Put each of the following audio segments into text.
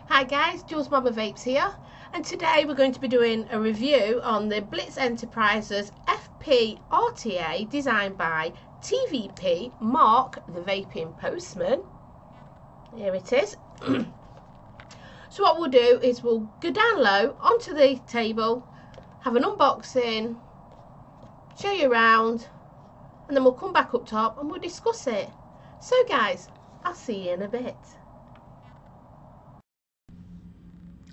Hi guys, Jules Mama Vapes here, and today we're going to be doing a review on the Blitz Enterprises FP RTA designed by TVP Mark the Vaping Postman. Here it is. So what we'll do is we'll go down low onto the table, have an unboxing, show you around, and then we'll come back up top and we'll discuss it. So guys, I'll see you in a bit.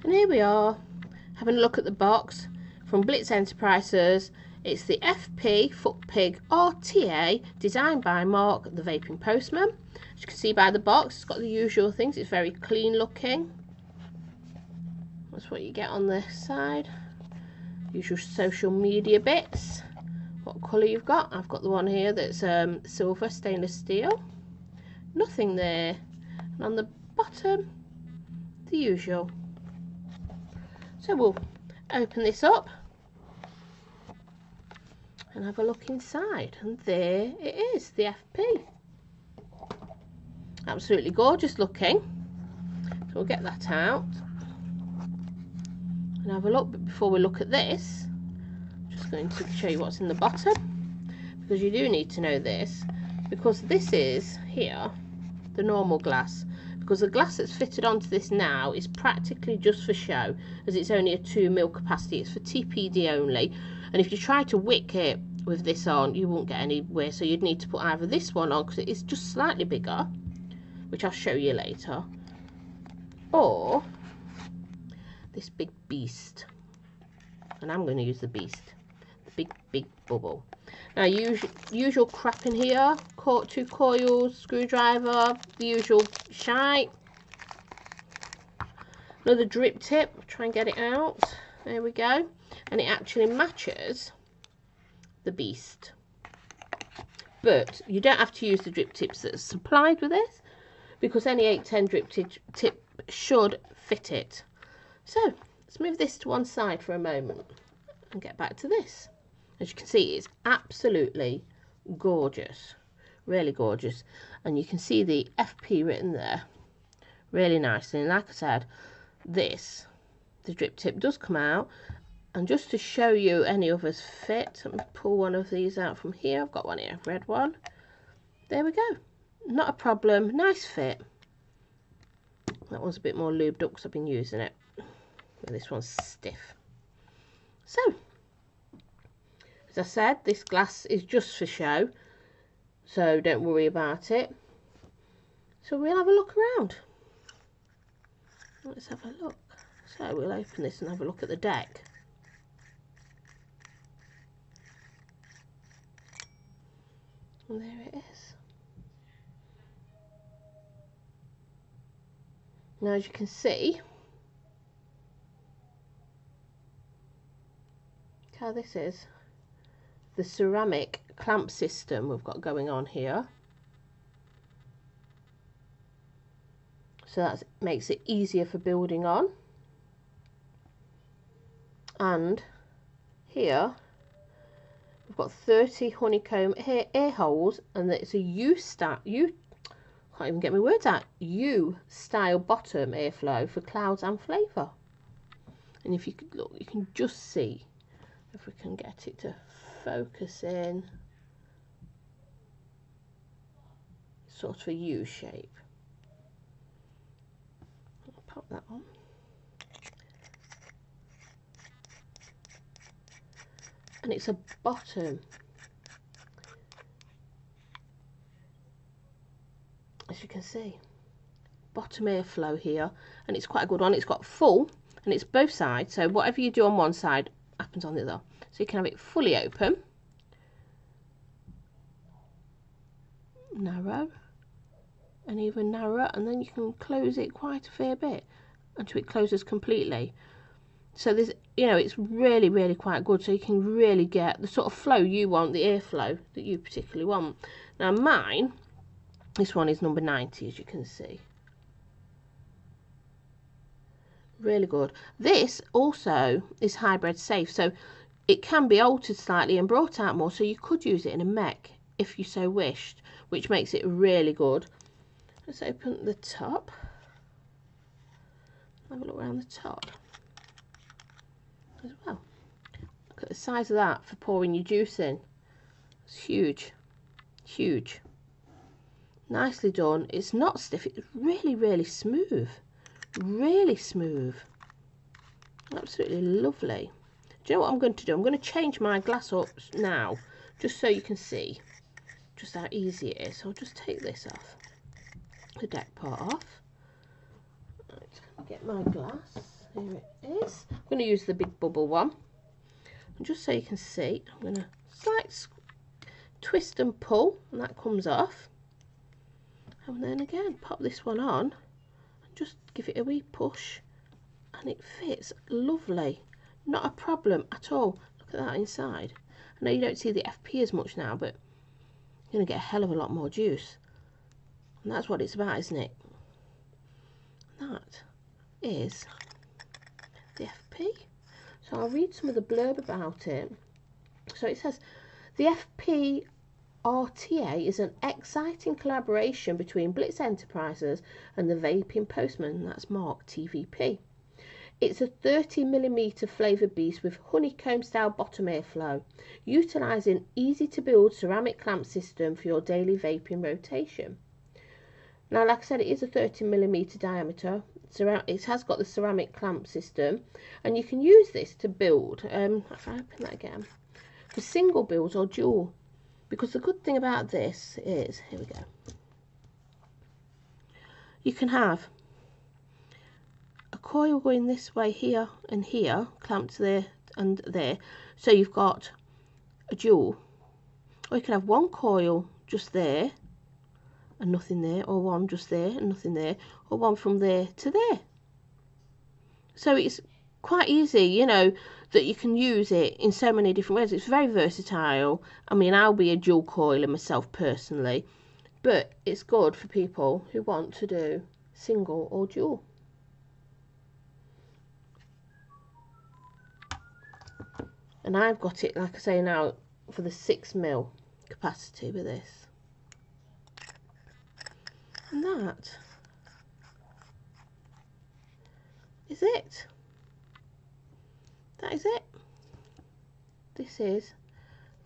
And here we are, having a look at the box from Blitz Enterprises. It's the FP Footpig RTA, designed by Mark the Vaping Postman. As you can see by the box, it's got the usual things. It's very clean looking. That's what you get on the side. Usual social media bits. What colour you've got? I've got the one here that's silver stainless steel. Nothing there. And on the bottom, the usual. So we'll open this up and have a look inside, and there it is, the FP. Absolutely gorgeous looking. So we'll get that out and have a look. But before we look at this, I'm just going to show you what's in the bottom, because you do need to know this, because this is here the normal glass. Because the glass that's fitted onto this now is practically just for show, as it's only a 2 ml capacity. It's for TPD only, and if you try to wick it with this on, you won't get anywhere. So you'd need to put either this one on, because it is just slightly bigger, which I'll show you later, or this big beast. And I'm going to use the beast, the big bubble. Now, usual crap in here, 2 coils, screwdriver, the usual shite. Another drip tip, try and get it out. There we go. And it actually matches the beast. But you don't have to use the drip tips that are supplied with this, because any 810 drip tip should fit it. So, let's move this to one side for a moment and get back to this. As you can see, it's absolutely gorgeous, really gorgeous, and you can see the FP written there really nicely. And like I said, the drip tip does come out. And just to show you any others fit, let me pull one of these out from here. I've got one here, red one. There we go, not a problem, nice fit. That one's a bit more lubed up because I've been using it, but this one's stiff. So, as I said, this glass is just for show, so don't worry about it. So we'll have a look around. Let's have a look. So we'll open this and have a look at the deck. And there it is. Now, as you can see, look how this is. The ceramic clamp system we've got going on here. So that makes it easier for building on. And here we've got 30 honeycomb air holes, and it's a can't even get my words out, U-style bottom airflow for clouds and flavour. And if you could look, you can just see, if we can get it to focus in, sort of a U shape. I'll pop that on. And it's a bottom, as you can see, bottom airflow here, and it's quite a good one. It's got full, and it's both sides, so whatever you do on one side happens on the other. So you can have it fully open, narrow, and even narrower, and then you can close it quite a fair bit until it closes completely. So there's, you know, it's really quite good, so you can really get the sort of flow you want, the airflow that you particularly want. Now mine, this one is number 90, as you can see. Really good. This also is hybrid safe, so it can be altered slightly and brought out more, so you could use it in a mech if you so wished, which makes it really good. Let's open the top. Have a look around the top as well. Look at the size of that for pouring your juice in. It's huge, huge. Nicely done. It's not stiff, it's really, really smooth. Really smooth. Absolutely lovely. Do you know what I'm going to do? I'm going to change my glass up now, just so you can see just how easy it is. So I'll just take this off, the deck part off. Right, get my glass. Here it is. I'm going to use the big bubble one. And just so you can see, I'm going to slight twist and pull, and that comes off. And then again, pop this one on, and just give it a wee push, and it fits lovely. Not a problem at all. Look at that inside. I know you don't see the FP as much now, but you're going to get a hell of a lot more juice. And that's what it's about, isn't it? That is the FP. So I'll read some of the blurb about it. So it says, the FP RTA is an exciting collaboration between Blitz Enterprises and the Vaping Postman, that's marked TVP. It's a 30mm flavoured beast with honeycomb-style bottom airflow, utilising easy-to-build ceramic clamp system for your daily vaping rotation. Now, like I said, it is a 30mm diameter. It has got the ceramic clamp system, and you can use this to build, if I open that again, for single builds or dual. Because the good thing about this is, here we go, you can have a coil going this way here and here, clamped there and there, so you've got a dual. Or you can have one coil just there and nothing there, or one just there and nothing there, or one from there to there. So it's quite easy, you know, that you can use it in so many different ways. It's very versatile. I mean, I'll be a dual coiler myself personally, but it's good for people who want to do single or dual. And I've got it, like I say now, for the 6mm capacity with this. And that is it. That is it. This is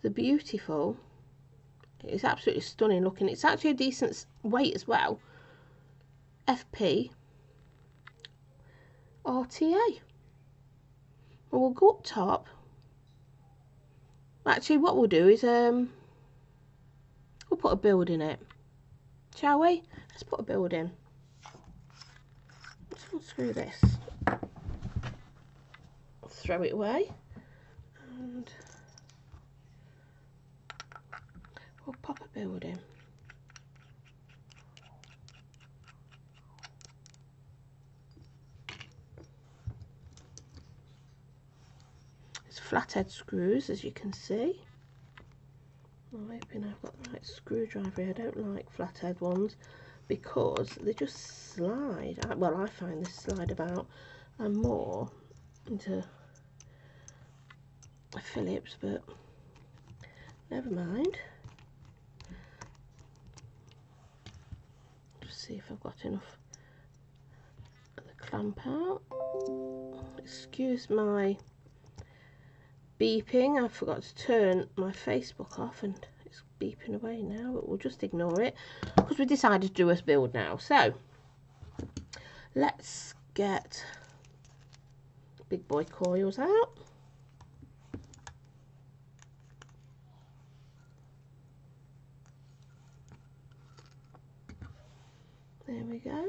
the beautiful, it's absolutely stunning looking. It's actually a decent weight as well. FP RTA. And we'll go up top. Actually, what we'll do is we'll put a build in it, shall we? Let's put a build in. Let's unscrew this, throw it away, and we'll pop a build in. It's flathead screws, as you can see. I'm hoping I've got the right screwdriver here. I don't like flathead ones because they just slide. Well, I find this slide about and more into a Phillips, but never mind. Just see if I've got enough of the clamp out. Excuse my beeping, I forgot to turn my Facebook off and it's beeping away now, but we'll just ignore it because we decided to do a build now. So let's get big boy coils out. There we go.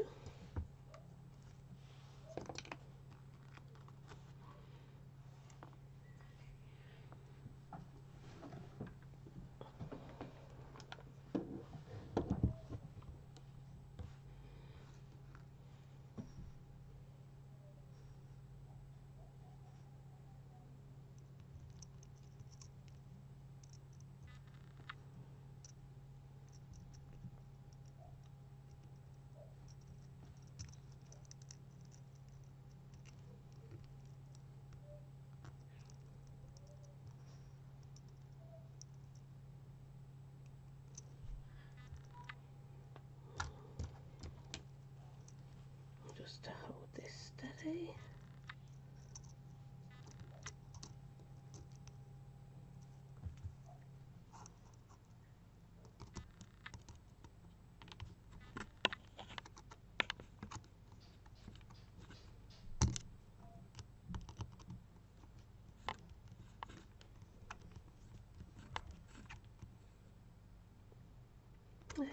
steady. There.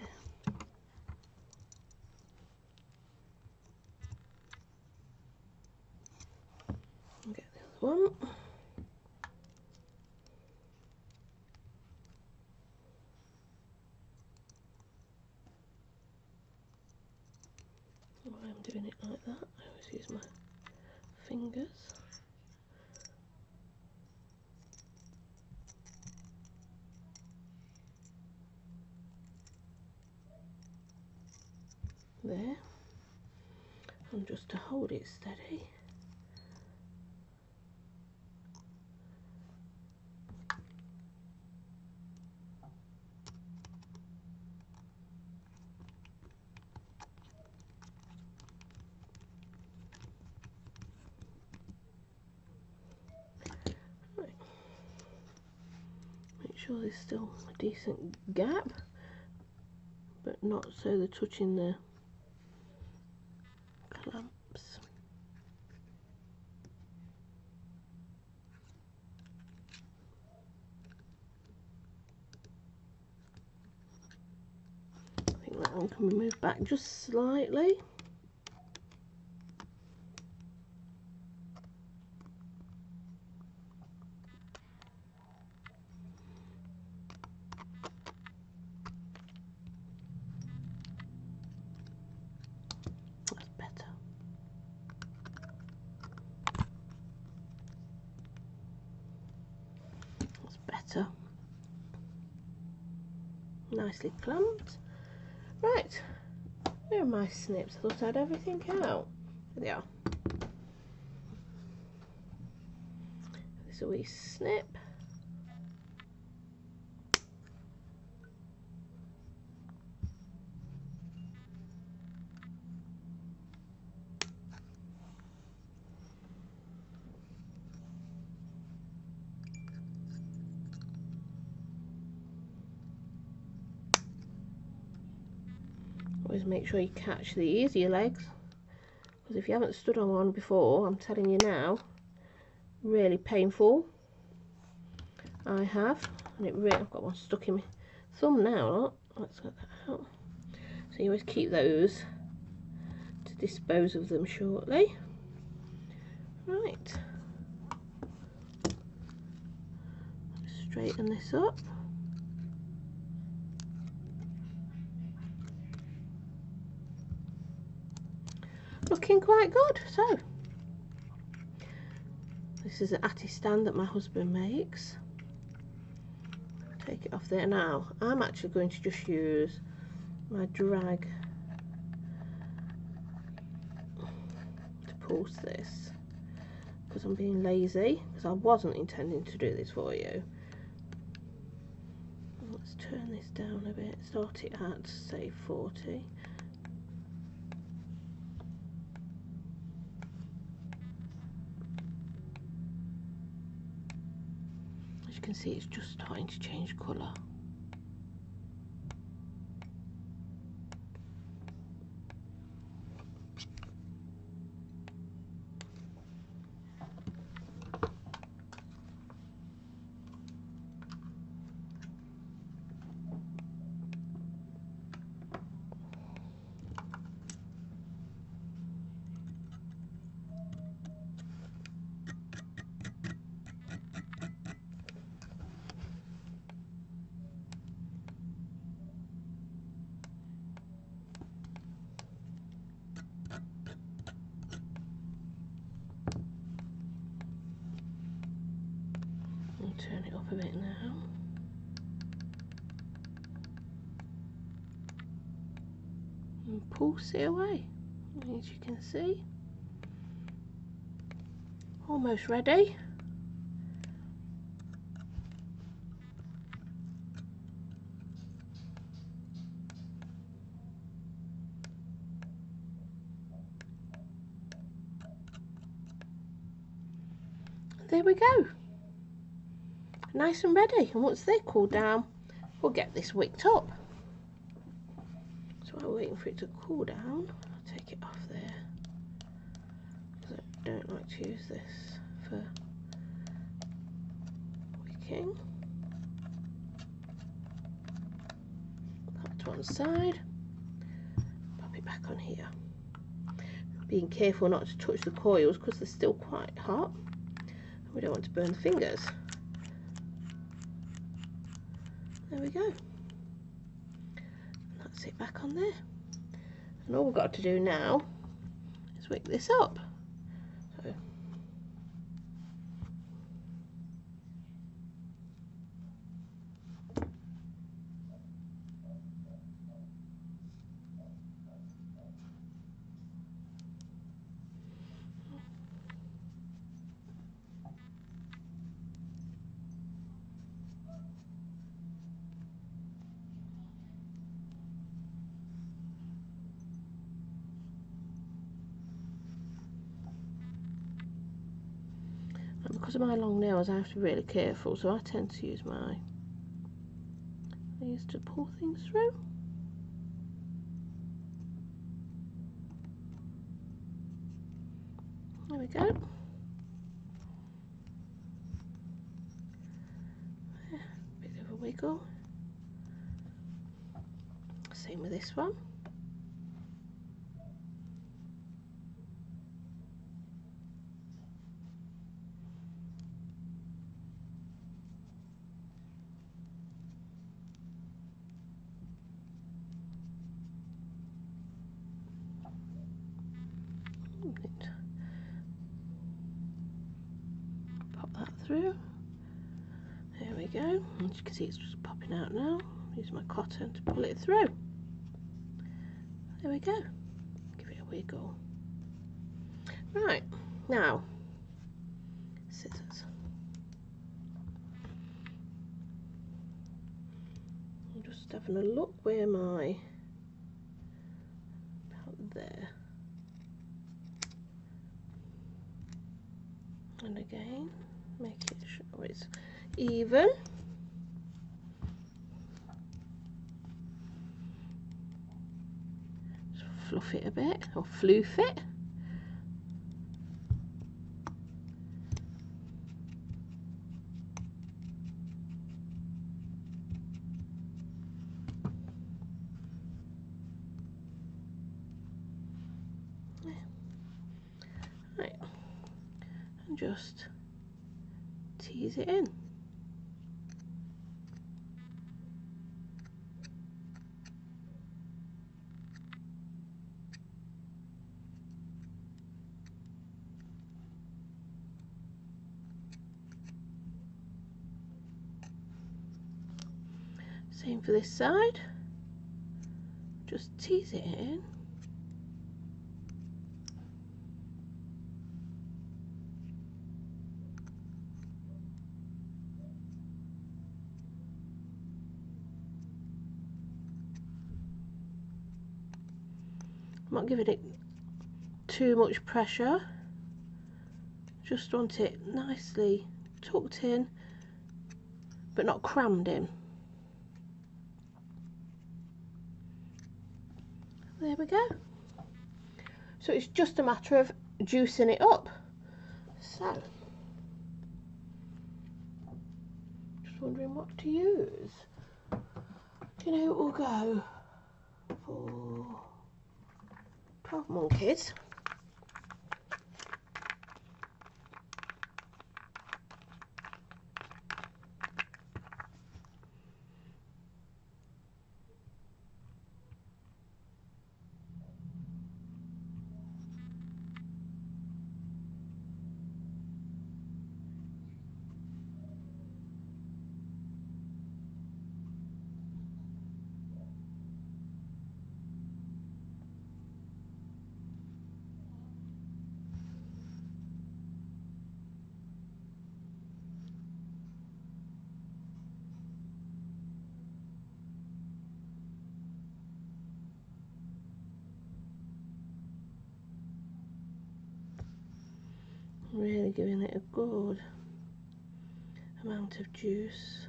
Get the other one. I'm doing it like that. I always use my fingers. There. And just to hold it steady. Right. Make sure there's still a decent gap, but not so they're touching the clamps. I think that one can be moved back just slightly. That's better. That's better. Nicely clamped. Right, where are my snips? I thought I had everything out. There they are. This is a wee snip. Always make sure you catch the easier legs, because if you haven't stood on one before, I'm telling you now, really painful. I have, and it really, I've got one stuck in my thumb now. Look. Let's get that out. So you always keep those to dispose of them shortly. Right, straighten this up. Looking quite good. So this is an Atty stand that my husband makes. Take it off there. Now I'm actually going to just use my drag to pulse this, because I'm being lazy, because I wasn't intending to do this for you. Let's turn this down a bit, start it at say 40. As you can see, it's just starting to change colour. Turn it up a bit now. And pulse it away. As you can see. Almost ready. there we go. Nice and ready. And once they cool down, we'll get this wicked up. So while we're waiting for it to cool down, I'll take it off there, because I don't like to use this for wicking. Put to one side, pop it back on here. Being careful not to touch the coils because they're still quite hot. We don't want to burn the fingers. There we go. And that's it back on there. And all we've got to do now is wick this up. So, and because of my long nails, I have to be really careful, so I tend to use these to pull things through. There we go. Bit of a wiggle. Same with this one. Pop that through. There we go. As you can see, it's just popping out now. Use my cotton to pull it through. There we go. Give it a wiggle. Right, now scissors. I'm just having a look where my about there. And again, make it sure it's even. Just fluff it a bit, or floof it. Right, and just tease it in. Same for this side, just tease it in. I'm not giving it too much pressure, just want it nicely tucked in but not crammed in. There we go. So it's just a matter of juicing it up. So, just wondering what to use. Do you know it will go for 12 monkeys. really giving it a good amount of juice.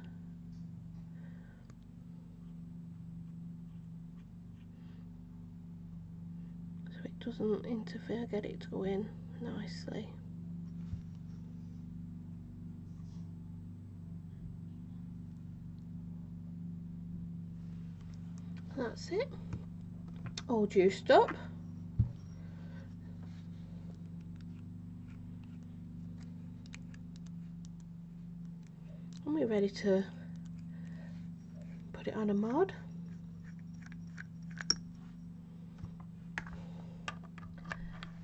So it doesn't interfere, get it to go in nicely. That's it, all juiced up. And we're ready to put it on a mod.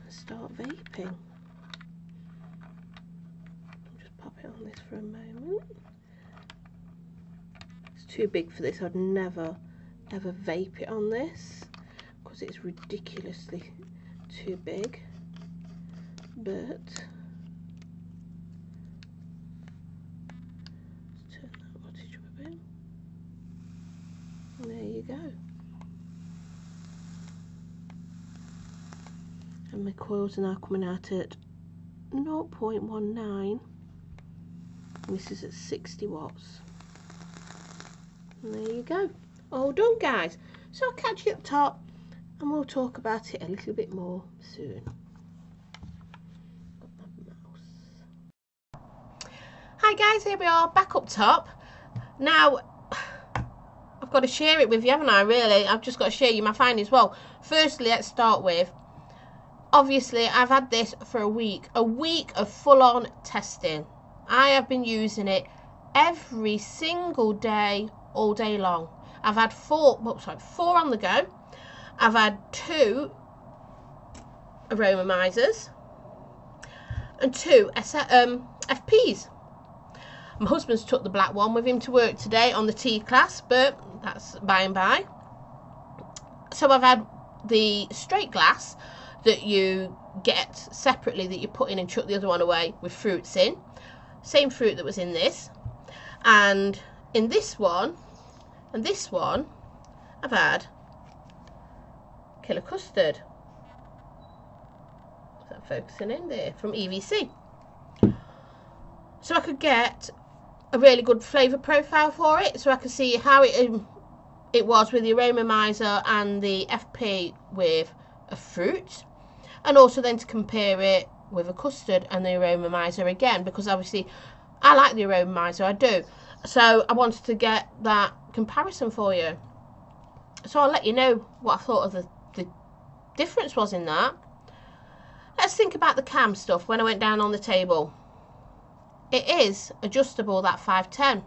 And start vaping. I'll just pop it on this for a moment. It's too big for this, I'd never ever vape it on this because it's ridiculously too big, but let's turn that wattage up a bit, and there you go. And my coils are now coming out at 0.19, and this is at 60 watts, and there you go. All done, guys. So I'll catch you up top and we'll talk about it a little bit more soon. Got my mouse. Hi guys, here we are back up top. Now I've got to share it with you, haven't I? Really, I've just got to share you my findings. Well, firstly, let's start with, obviously I've had this for a week of full-on testing. I have been using it every single day, all day long. I've had four on the go. I've had 2 aromatizers and 2 FPs. My husband's took the black one with him to work today on the T class, but that's by and by. So I've had the straight glass that you get separately, that you put in and chuck the other one away with fruits in. Same fruit that was in this. And in this one, and this one, I've had killer custard. Is that focusing in there? From EVC. So I could get a really good flavour profile for it, so I could see how it was with the aromathizer and the FP with a fruit, and also then to compare it with a custard and the aromathizer again, because obviously I like the aromathizer, I do. So I wanted to get that comparison for you. So I'll let you know what I thought of the difference was in that. Let's think about the cam stuff when I went down on the table. It is adjustable, that 510.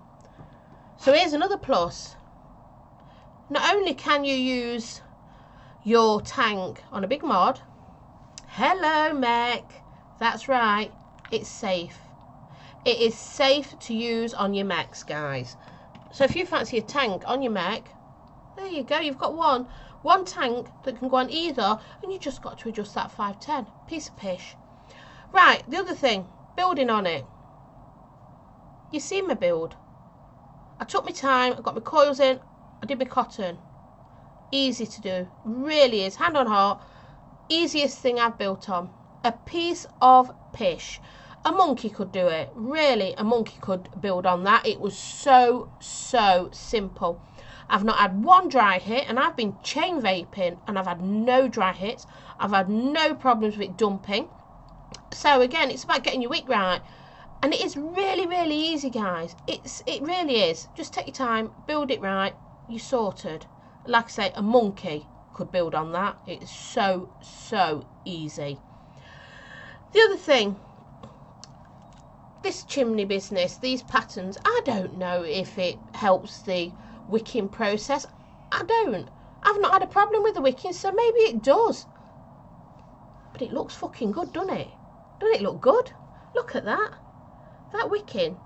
So here's another plus. Not only can you use your tank on a big mod, hello mech, that's right, it's safe. It is safe to use on your mechs, guys. So if you fancy a tank on your mech, there you go, you've got one tank that can go on either, and you just got to adjust that 510. Piece of pish. Right, the other thing, building on it. You see my build. I took my time, I got my coils in, I did my cotton. Easy to do, really is, hand on heart, easiest thing I've built on. A piece of pish. A monkey could do it, really, a monkey could build on that. It was so simple. I've not had one dry hit, and I've been chain vaping and I've had no dry hits. I've had no problems with dumping. So again, it's about getting your wick right, and it is really easy, guys. It really is. Just take your time, build it right, you're sorted. Like I say, a monkey could build on that. It's so easy. The other thing, this chimney business, these patterns, I don't know if it helps the wicking process. I don't. I've not had a problem with the wicking, so maybe it does. But it looks fucking good, doesn't it? Doesn't it look good? Look at that. That wicking,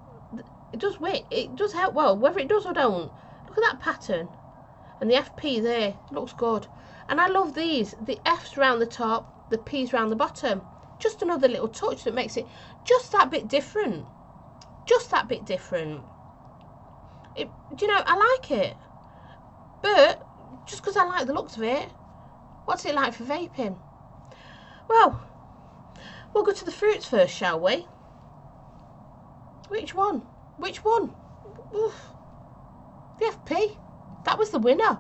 it does wick. It does help well, whether it does or don't. Look at that pattern. And the FP there, looks good. And I love these. The F's round the top, the P's round the bottom. Just another little touch that makes it just that bit different. Just that bit different. Do you know, I like it. But just because I like the looks of it, what's it like for vaping? Well, We'll go to the fruits first, shall we? Which one? Which one? Oof. The FP. That was the winner.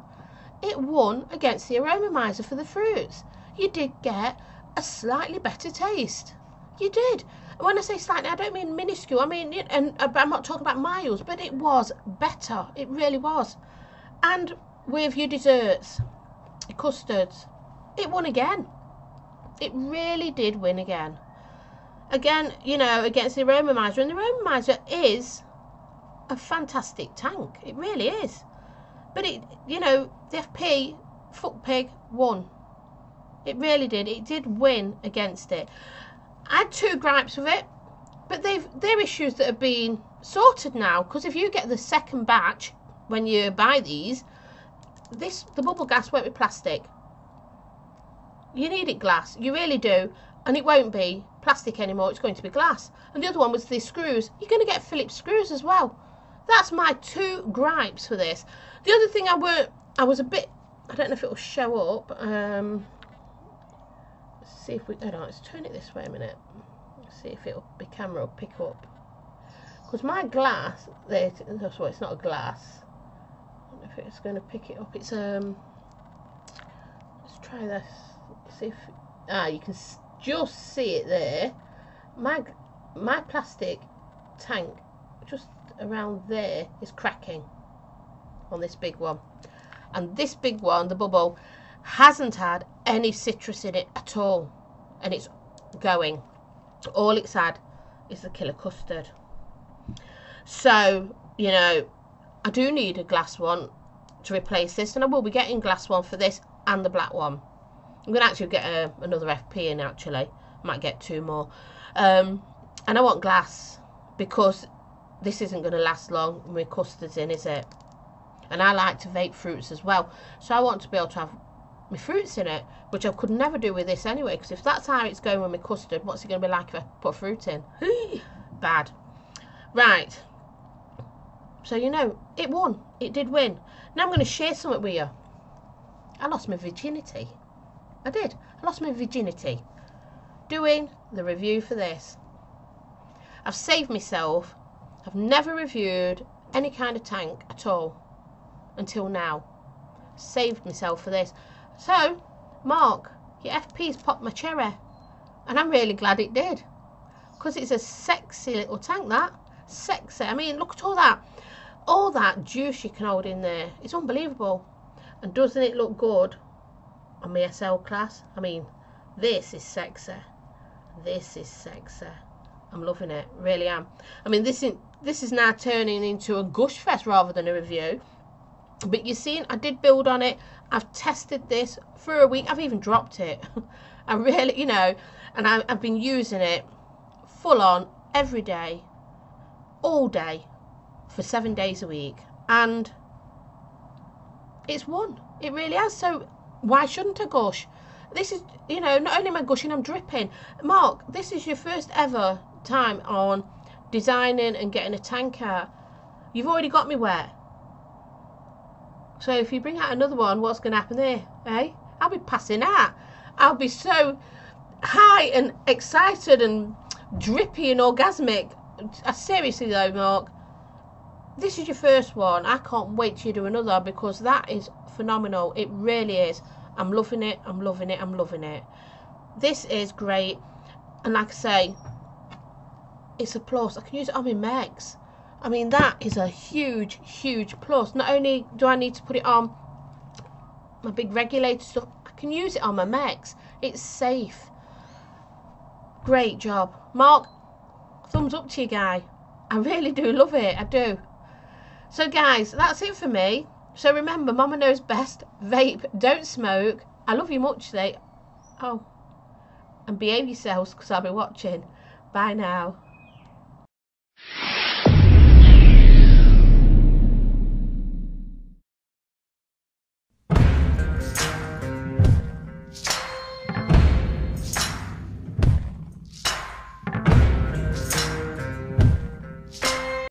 It won against the Aromomizer for the fruits. You did get a slightly better taste. You did. When I say slightly, I don't mean minuscule. I mean, and I'm not talking about miles, but it was better. It really was. And with your desserts, your custards, it won again. It really did win again. Again, you know, against the Aromomizer. And the Aromomizer is a fantastic tank. It really is. But it, you know, the FP, Fuck Pig, won. It really did. It did win against it. I had 2 gripes with it, but they're issues that have been sorted now. Because if you get the second batch when you buy these, the bubble glass won't be plastic. You need it glass. You really do. And it won't be plastic anymore. It's going to be glass. And the other one was the screws. You're going to get Phillips screws as well. That's my 2 gripes for this. The other thing I was a bit, I don't know if it will show up. Let's see if we, hold on, let's turn it this way a minute. Let's see if the camera will pick up. Because my glass, sorry, it's not a glass. I don't know if it's going to pick it up. It's, let's try this. See if, you can just see it there. My plastic tank, just around there, is cracking on this big one, and this big one, the bubble, hasn't had any citrus in it at all, and it's going. All it's had is the killer custard. So, you know, I do need a glass one to replace this, and I will be getting glass one for this and the black one. I'm going to actually get another FP in, actually. Might get 2 more. And I want glass, because this isn't going to last long with custards in, is it? And I like to vape fruits as well. So I want to be able to have my fruits in it, which I could never do with this anyway, because if that's how it's going with my custard, what's it going to be like if I put fruit in? Bad. Right. So, you know, it won. It did win. Now I'm going to share something with you. I lost my virginity. I did. I lost my virginity doing the review for this. I've saved myself. I've never reviewed any kind of tank at all until now. Saved myself for this. So, Mark, your FP's popped my cherry. And I'm really glad it did. Because it's a sexy little tank, that. Sexy. I mean, look at all that. All that juice you can hold in there. It's unbelievable. And doesn't it look good on my SL class? I mean, this is sexy. This is sexy. I'm loving it. Really am. I mean, this is now turning into a gush fest rather than a review. But you see, I did build on it. I've tested this for a week. I've even dropped it. I really, you know, and I've been using it full on every day, all day, for 7 days a week. And it's won. It really has. So why shouldn't I gush? This is, you know, not only am I gushing, I'm dripping. Mark, this is your first ever time on designing and getting a tank out. You've already got me wet. So if you bring out another one, what's going to happen there? Eh? I'll be passing out. I'll be so high and excited and drippy and orgasmic. Seriously though, Mark, this is your first one. I can't wait till you do another, because that is phenomenal. It really is. I'm loving it. I'm loving it. I'm loving it. This is great. And like I say, it's a plus. I can use it on my megs. I mean, that is a huge, huge plus. Not only do I need to put it on my big regulator stuff, I can use it on my megs. It's safe. Great job. Mark, thumbs up to you, guy. I really do love it. I do. So, guys, that's it for me. So, remember, Mama knows best. Vape. Don't smoke. I love you much today. Oh. And behave yourselves, because I'll be watching. Bye now.